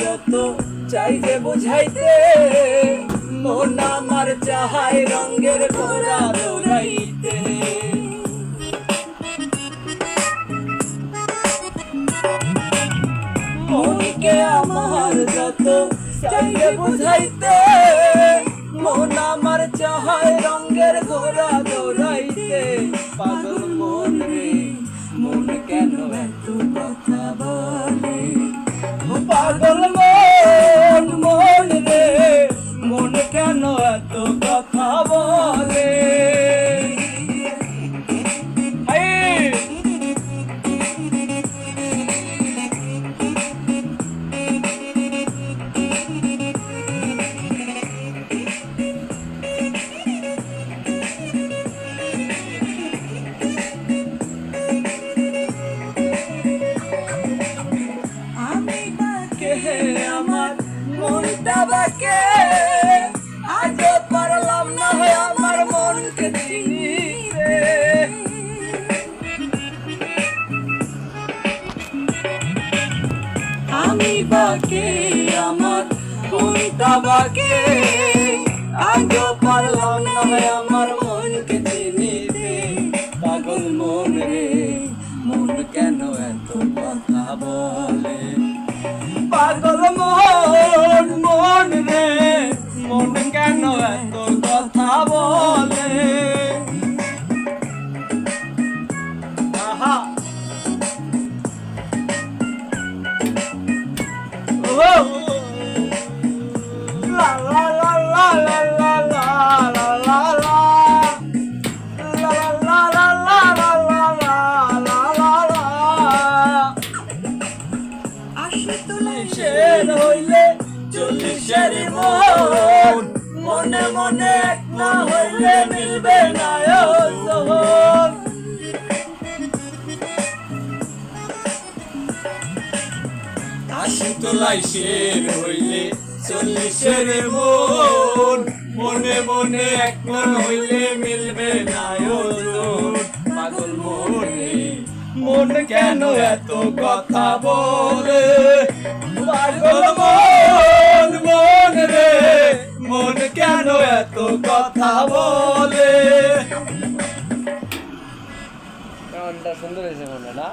যত চাই যে বুঝাইতে, মন আমার চাহাই রঙের ঘোড়া দৌড়াইতে। মনকে আমার যত চাই যে বুঝাইতে, মন আমার চাহাই রঙের ঘোড়া দৌড়াইতে। পাগল মন রে মন কেন এত কথা বলে, পাগল মন মন রে মন কেন এত কথা বলে। আমার মনটা বাকে আজও পারলাম না হয় আমার মনকে চিনিতে। আমি বাকে আমার মনটা বাকে আজও পারলাম না হয় আমার মনকে চিনিতে। পাগল মন রে মন কেন এত কথা বলে, পাগল মন মন রে মন কেন এত কথা বলে। আহা ও লা লা লা লা লা লা লা লা লা লা লা লা লা লা লা। চল্লিশের হইলে চল্লিশের মন, মনে মনে এক না হইলে মিলবে না ওজন। আশি তোলাই শের হইলে চল্লিশের মন, মনে মনে এক না হইলে মিলবে না ওজন। পাগল মন মন কেন এত কথা বলে, পাগল মন মন রে মন কেন এত কথা বলে। গানটা সুন্দর হয়েছে মনে না?